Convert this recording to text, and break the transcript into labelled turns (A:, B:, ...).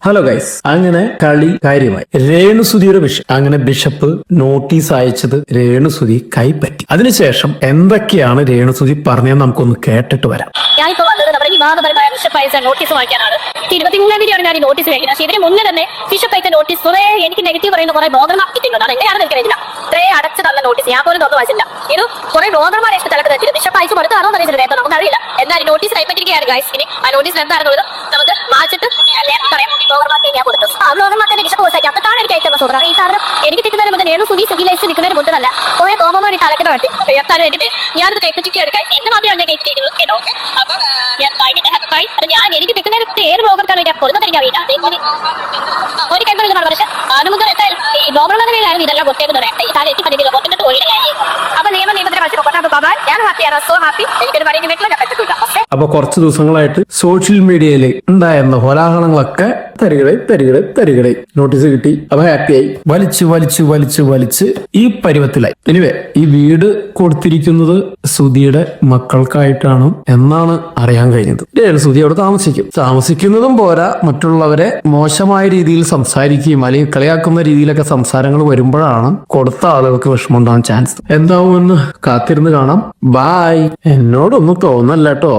A: Hello guys, അങ്ങനെ കളി കാര്യമായി. രേണുസുതിയുടെ വിഷയം. അങ്ങനെ ബിഷപ്പ് നോട്ടീസ് അയച്ചത് രേണുസുതി കൈപ്പറ്റി. അതിനുശേഷം എന്തൊക്കെയാണ് രേണുസുതി പറഞ്ഞതെന്ന് നമുക്കൊന്ന് കേട്ടിട്ട് വരാം.
B: ഞാനിപ്പോ വന്നത് നമ്മുടെ വിവാദപരമായ ബിഷപ്പ് അയച്ച നോട്ടീസ് വായിക്കാനാണ്. 23 തീയതിയാണ് ഞാൻ ഈ നോട്ടീസ് കഴിക്കുന്നത്. പക്ഷേ ഇതിന് മുന്നേ തന്നെ ബിഷപ്പ് അയച്ച നോട്ടീസ് കുറെ എനിക്ക് നെഗറ്റീവ് പറയുന്ന കുറെ ബ്ലോഗർമാർ കിട്ടിയിട്ടുണ്ട്. എങ്ങനെയാണെന്ന് എനിക്കറിയില്ല. ഇത്രയും അടച്ചു തന്ന നോട്ടീസ് ഞാൻ പോലും തുറന്നു വായിച്ചില്ല. ഇത് കുറെ ബ്ലോഗർമാരെ തലക്ക് തെറ്റിട്ട് ബിഷപ്പ് അയച്ചു കൊടുത്താണോ അറിയിച്ചില്ല. കേട്ടോ, നമുക്കറിയില്ല. എന്നാൽ നോട്ടീസ് കൈപ്പറ്റിരിക്കുകയാണ് ഗൈസ്. ഇനി ആ നോട്ടീസ് എന്താണെന്നുള്ളത് നമുക്ക് വായിച്ചിട്ട് പറയാം. ബ്ലോഗർമാർക്ക് ഞാൻ കൊടുത്തു. ആ ബ്ലോഗർമാർക്ക് തന്നെ ബിഷപ്പ് പോസ്റ്റ് അതാണ് എനിക്ക് അയച്ചത്. സുഹൃത്തുക്കളെ, ഈ സാധനം എനിക്ക് കിട്ടുന്നതിന് മുന്നേ രേണുസുതി സിവിലൈസ് നിൽക്കുന്നതിന് മുന്നല്ല കുറെ കോമമാർ ഈ തലക്കിട്ട് കാട്ടി എത്താനും വേണ്ടിട്ട് ഞാനത് കൈപ്പറ്റിക്കുകയാണ്. എന്റെ മാത്രമാണ് ഞാൻ കൈപ്പറ്റിയിരിക്കുന്നത്. കേട്ടോ, അപ്പൊ ഞാൻ എനിക്ക് കിട്ടുന്നതിന് ഏത് ബ്ലോഗർക്കാണ് ഞാൻ കൊടുക്കുന്നത് എനിക്കറിയില്ല. ഒരു കൈപ്പറ്റുന്നതാണ്. പക്ഷെ അത് മുതൽ എന്തായാലും ഈ ബ്ലോഗർമാരുടെ പേരായിരുന്നു ഇതെല്ലാം കൊടുത്തേന്ന് പറയാം. ഈ കാര്യം എത്തിപ്പറ്റില്ല. കൊണ്ടിട്ട് പോയില്ല കാര്യം. അപ്പൊ നിയമത്തിന്റെ പക്ഷേ ഞാൻ ഹാപ്പിയാണ്. So happy. എനിക്കൊരു പണിക്ക് വീട്ടിലൊക്കെ പറ്റില്ല.
A: അപ്പൊ കുറച്ച് ദിവസങ്ങളായിട്ട് സോഷ്യൽ മീഡിയയിൽ ഉണ്ടായിരുന്ന കോലാഹലങ്ങളൊക്കെ തരികടை നോട്ടീസ് കിട്ടി. അപ്പൊ ഹാപ്പിയായി. വലിച്ച് ഈ പരുവത്തിലായി. എനിവേ, ഈ വീട് കൊടുത്തിരിക്കുന്നത് സുധിയുടെ മക്കൾക്കായിട്ടാണ് എന്നാണ് അറിയാൻ കഴിഞ്ഞത്. സുധി അവിടെ താമസിക്കുന്നതും പോരാ, മറ്റുള്ളവരെ മോശമായ രീതിയിൽ സംസാരിക്കുകയും അല്ലെങ്കിൽ കളിയാക്കുന്ന രീതിയിലൊക്കെ സംസാരങ്ങൾ വരുമ്പോഴാണ് കൊടുത്ത ആളുകൾക്ക് വിഷമം ഉണ്ടാവാൻ ചാൻസ്. എന്താവുമെന്ന് കാത്തിരുന്ന് കാണാം. ബായ്. എന്നോടൊന്നും തോന്നല്ല കേട്ടോ.